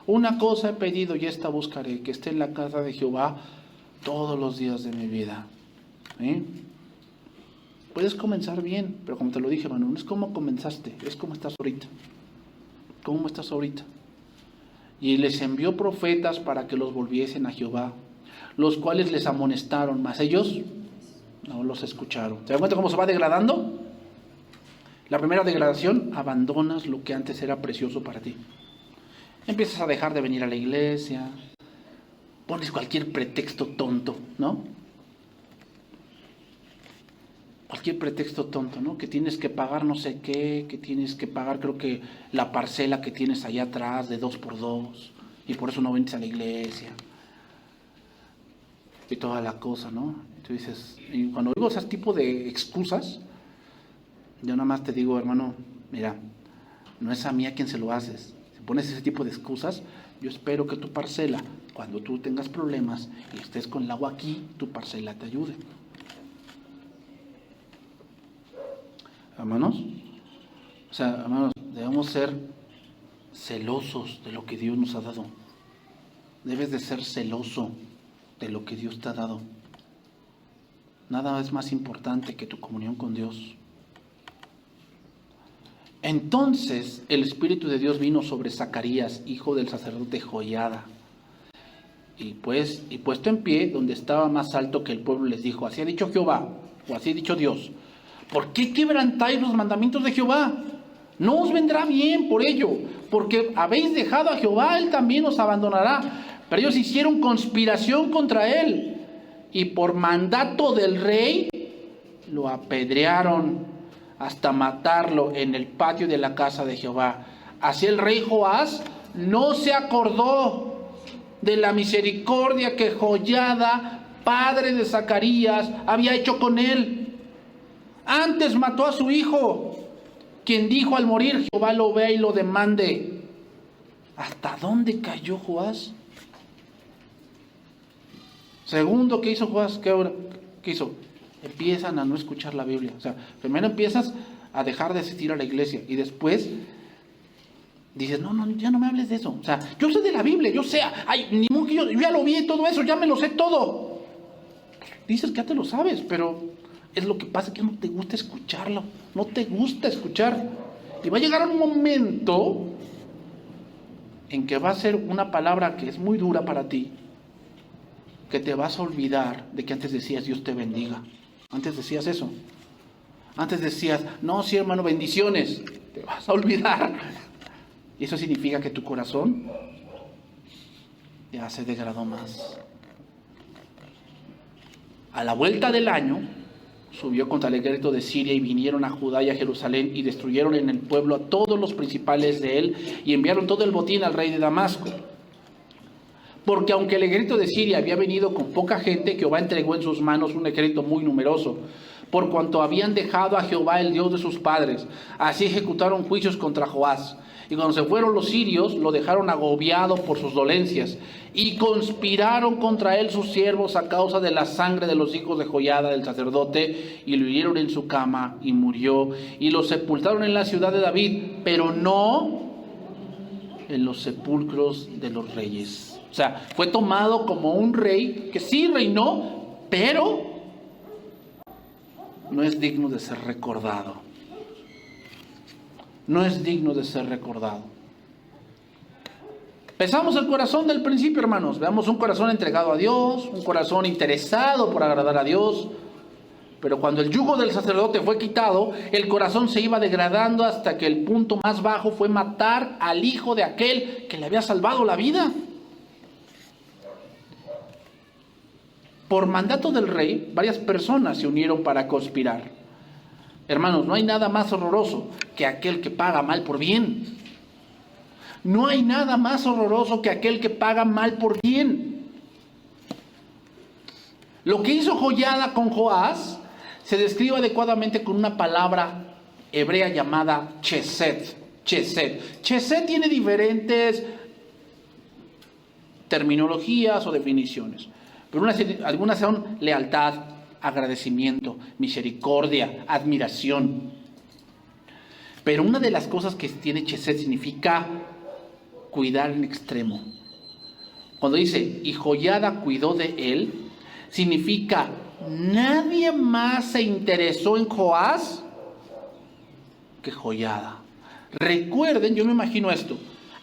Una cosa he pedido y esta buscaré, que esté en la casa de Jehová todos los días de mi vida. Puedes comenzar bien, pero como te lo dije, hermano, no es como comenzaste, es como estás ahorita. ¿Cómo estás ahorita? Y les envió profetas para que los volviesen a Jehová, los cuales les amonestaron, mas ellos no los escucharon. ¿Se dan cuenta cómo se va degradando? La primera degradación, abandonas lo que antes era precioso para ti. Empiezas a dejar de venir a la iglesia, pones cualquier pretexto tonto, ¿no? Cualquier pretexto tonto, ¿no? Que tienes que pagar no sé qué, que tienes que pagar, creo que la parcela que tienes allá atrás de 2x2, y por eso no vienes a la iglesia. Y toda la cosa, ¿no? Tú dices, y cuando oigo ese tipo de excusas, yo nada más te digo, hermano, mira, no es a mí a quien se lo haces. Si pones ese tipo de excusas, yo espero que tu parcela, cuando tú tengas problemas y estés con el agua aquí, tu parcela te ayude. Hermanos, debemos ser celosos de lo que Dios nos ha dado. Debes de ser celoso de lo que Dios te ha dado. Nada es más importante que tu comunión con Dios. Entonces el Espíritu de Dios vino sobre Zacarías, hijo del sacerdote Joiada. Y puesto en pie, donde estaba más alto que el pueblo, les dijo, así ha dicho Jehová, o así ha dicho Dios, ¿por qué quebrantáis los mandamientos de Jehová? No os vendrá bien por ello, porque habéis dejado a Jehová, él también os abandonará. Pero ellos hicieron conspiración contra él, y por mandato del rey, lo apedrearon hasta matarlo en el patio de la casa de Jehová. Así el rey Joás no se acordó de la misericordia que Joiada, padre de Zacarías, había hecho con él. Antes mató a su hijo, quien dijo al morir, Jehová lo vea y lo demande. ¿Hasta dónde cayó Joás? Segundo, ¿qué hizo Joás? ¿Qué hizo? Empiezan a no escuchar la Biblia. O sea, primero empiezas a dejar de asistir a la iglesia y después dices, no, ya no me hables de eso. O sea, yo sé de la Biblia, yo sé, ni modo que yo ya lo vi todo eso, ya me lo sé todo. Dices que ya te lo sabes, pero es lo que pasa, que no te gusta escucharlo, no te gusta escuchar. Y va a llegar un momento en que va a ser una palabra que es muy dura para ti, que te vas a olvidar de que antes decías Dios te bendiga. Antes decías eso. Antes decías, no, sí hermano, bendiciones. Te vas a olvidar. Y eso significa que tu corazón ya se degradó más. A la vuelta del año, subió contra el ejército de Siria y vinieron a Judá y a Jerusalén y destruyeron en el pueblo a todos los principales de él y enviaron todo el botín al rey de Damasco. Porque aunque el ejército de Siria había venido con poca gente, Jehová entregó en sus manos un ejército muy numeroso, por cuanto habían dejado a Jehová el Dios de sus padres. Así ejecutaron juicios contra Joás. Y cuando se fueron los sirios, lo dejaron agobiado por sus dolencias, y conspiraron contra él sus siervos a causa de la sangre de los hijos de Joiada, del sacerdote, y lo hirieron en su cama, y murió. Y lo sepultaron en la ciudad de David, pero no en los sepulcros de los reyes. O sea, fue tomado como un rey que sí reinó, pero no es digno de ser recordado. No es digno de ser recordado. Pensamos el corazón del principio, hermanos. Veamos un corazón entregado a Dios, un corazón interesado por agradar a Dios. Pero cuando el yugo del sacerdote fue quitado, el corazón se iba degradando hasta que el punto más bajo fue matar al hijo de aquel que le había salvado la vida. Por mandato del rey, varias personas se unieron para conspirar. Hermanos, no hay nada más horroroso que aquel que paga mal por bien. No hay nada más horroroso que aquel que paga mal por bien. Lo que hizo Joiada con Joás se describe adecuadamente con una palabra hebrea llamada chesed. Chesed. Chesed tiene diferentes terminologías o definiciones. Pero algunas son lealtad, agradecimiento, misericordia, admiración. Pero una de las cosas que tiene chesed significa cuidar en extremo. Cuando dice, y Joiada cuidó de él, significa nadie más se interesó en Joás que Joiada. Recuerden, yo me imagino esto,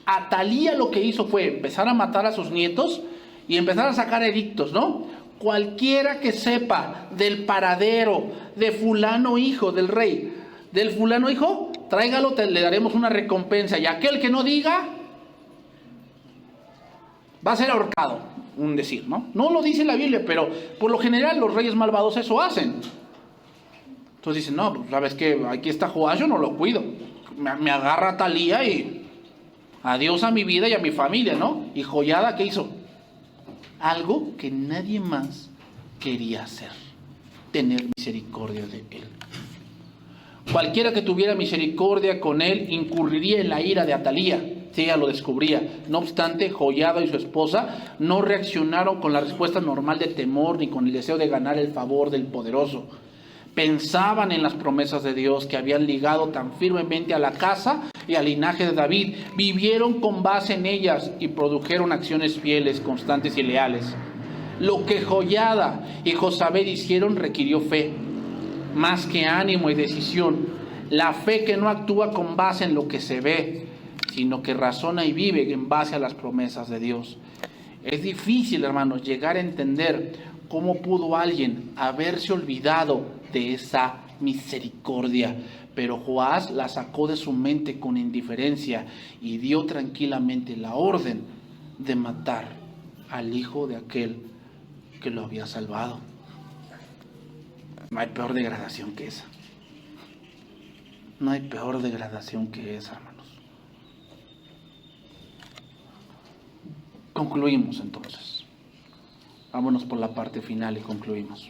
Atalía lo que hizo fue empezar a matar a sus nietos y empezar a sacar edictos, ¿no? Cualquiera que sepa del paradero de fulano hijo del rey, del fulano, hijo, tráigalo, le daremos una recompensa. Y aquel que no diga, va a ser ahorcado, un decir, ¿no? No lo dice la Biblia, pero por lo general los reyes malvados eso hacen. Entonces dicen, no, pues sabes que aquí está Joás, yo no lo cuido. Me agarra a Talía y adiós a mi vida y a mi familia, ¿no? Y Joiada, ¿qué hizo? Algo que nadie más quería hacer, tener misericordia de él. Cualquiera que tuviera misericordia con él incurriría en la ira de Atalía, si ella lo descubría. No obstante, Joiada y su esposa no reaccionaron con la respuesta normal de temor ni con el deseo de ganar el favor del poderoso. Pensaban en las promesas de Dios que habían ligado tan firmemente a la casa y al linaje de David. Vivieron con base en ellas y produjeron acciones fieles, constantes y leales. Lo que Joiada y Jozabed hicieron requirió fe, más que ánimo y decisión. La fe que no actúa con base en lo que se ve, sino que razona y vive en base a las promesas de Dios. Es difícil, hermanos, llegar a entender cómo pudo alguien haberse olvidado de esa misericordia. Pero Joás la sacó de su mente con indiferencia y dio tranquilamente la orden de matar al hijo de aquel que lo había salvado. No hay peor degradación que esa. No hay peor degradación que esa, hermanos. Concluimos entonces. Vámonos por la parte final y concluimos.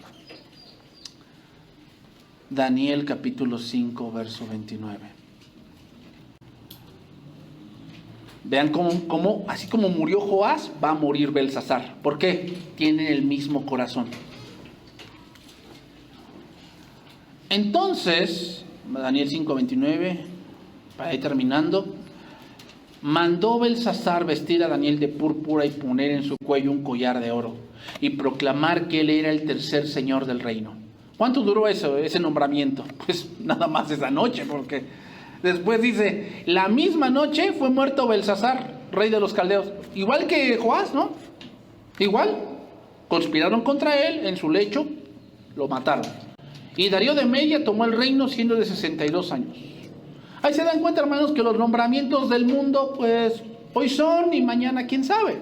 Daniel capítulo 5, verso 29. Vean cómo, así como murió Joás, va a morir Belsasar. ¿Por qué? Tienen el mismo corazón. Entonces, Daniel 5, 29, para ir terminando, mandó Belsasar vestir a Daniel de púrpura y poner en su cuello un collar de oro y proclamar que él era el tercer señor del reino. ¿Cuánto duró ese nombramiento? Pues nada más esa noche, porque después dice, la misma noche fue muerto Belsasar, rey de los caldeos. Igual que Joás, ¿no? Igual. Conspiraron contra él en su lecho, lo mataron. Y Darío de Media tomó el reino siendo de 62 años. Ahí se dan cuenta, hermanos, que los nombramientos del mundo, pues, hoy son y mañana quién sabe.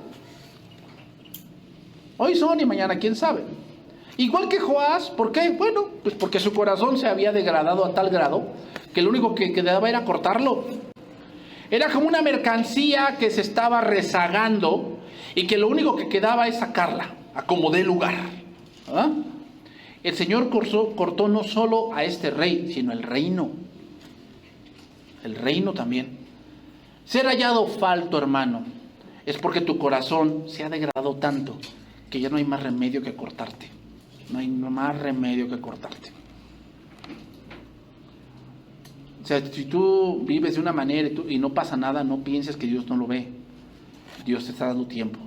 Hoy son y mañana quién sabe. Igual que Joás, ¿por qué? Bueno, pues porque su corazón se había degradado a tal grado que lo único que quedaba era cortarlo. Era como una mercancía que se estaba rezagando y que lo único que quedaba es sacarla, a como dé lugar. ¿Ah? El Señor cortó no solo a este rey, sino el reino. El reino también. Ser hallado falto, hermano, es porque tu corazón se ha degradado tanto que ya no hay más remedio que cortarte. No hay más remedio que cortarte. O sea, si tú vives de una manera y no pasa nada, no pienses que Dios no lo ve. Dios te está dando tiempo.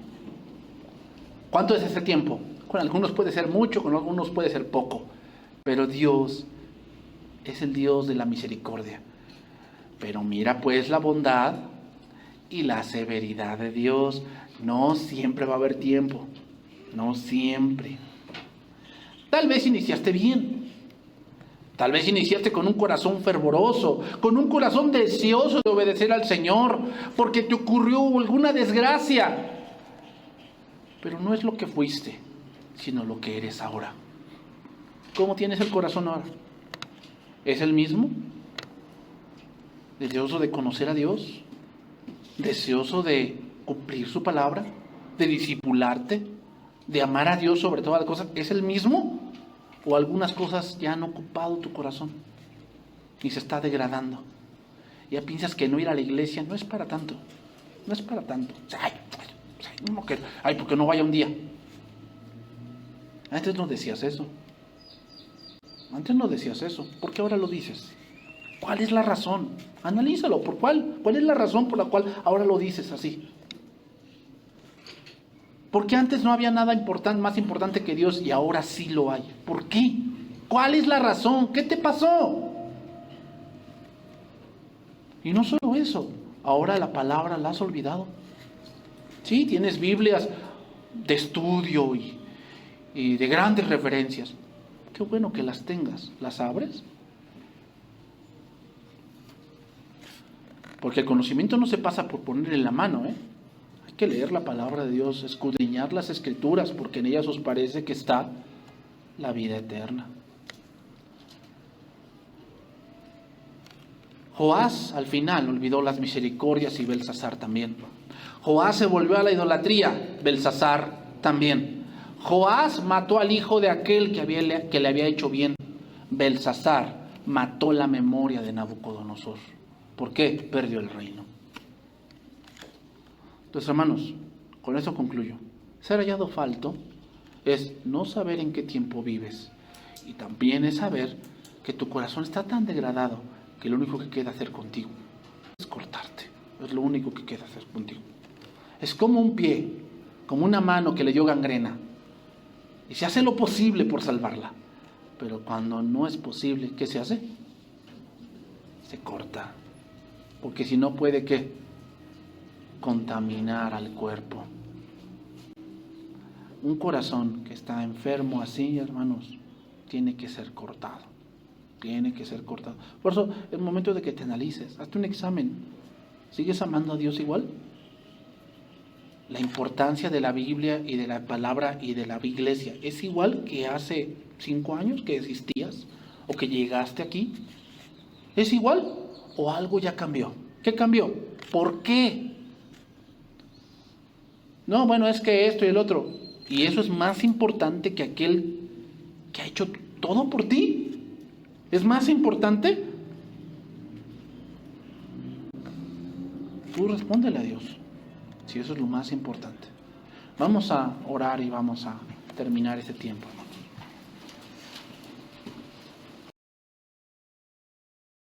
¿Cuánto es ese tiempo? Con algunos puede ser mucho, con algunos puede ser poco. Pero Dios es el Dios de la misericordia. Pero mira pues la bondad y la severidad de Dios. No siempre va a haber tiempo. No siempre. Tal vez iniciaste bien. Tal vez iniciaste con un corazón fervoroso, con un corazón deseoso de obedecer al Señor, porque te ocurrió alguna desgracia. Pero no es lo que fuiste, sino lo que eres ahora. ¿Cómo tienes el corazón ahora? ¿Es el mismo? ¿Deseoso de conocer a Dios? ¿Deseoso de cumplir su palabra? ¿De discipularte? ¿De amar a Dios sobre todas las cosas? ¿Es el mismo? ¿O algunas cosas ya han ocupado tu corazón y se está degradando? Ya piensas que no ir a la iglesia no es para tanto. No es para tanto. Ay, porque no vaya un día. Antes no decías eso. Antes no decías eso. ¿Por qué ahora lo dices? ¿Cuál es la razón? Analízalo. ¿Por cuál? ¿Cuál es la razón por la cual ahora lo dices así? Porque antes no había nada más importante que Dios y ahora sí lo hay. ¿Por qué? ¿Cuál es la razón? ¿Qué te pasó? Y no solo eso, ahora la palabra la has olvidado. Sí, tienes Biblias de estudio y de grandes referencias. Qué bueno que las tengas. ¿Las abres? Porque el conocimiento no se pasa por ponerle la mano, ¿eh? Hay que leer la palabra de Dios, escudriñar las Escrituras, porque en ellas os parece que está la vida eterna. Joás al final olvidó las misericordias y Belsasar también. Joás se volvió a la idolatría, Belsasar también. Joás mató al hijo de aquel que le había hecho bien. Belsasar mató la memoria de Nabucodonosor. ¿Por qué? Perdió el reino. Entonces, hermanos, con eso concluyo. Ser hallado falto es no saber en qué tiempo vives. Y también es saber que tu corazón está tan degradado que lo único que queda hacer contigo es cortarte. Es lo único que queda hacer contigo. Es como un pie, como una mano que le dio gangrena. Y se hace lo posible por salvarla. Pero cuando no es posible, ¿qué se hace? Se corta. Porque si no puede, ¿qué? Contaminar al cuerpo. Un corazón que está enfermo así, hermanos, tiene que ser cortado. Tiene que ser cortado. Por eso, es momento de que te analices. Hazte un examen. ¿Sigues amando a Dios igual? La importancia de la Biblia y de la palabra y de la iglesia es igual que hace 5 años que existías o que llegaste aquí. ¿Es igual o algo ya cambió? ¿Qué cambió? ¿Por qué? No, bueno, es que esto y el otro. Y eso es más importante que aquel que ha hecho todo por ti. ¿Es más importante? Tú respóndele a Dios. Si eso es lo más importante. Vamos a orar y vamos a terminar este tiempo.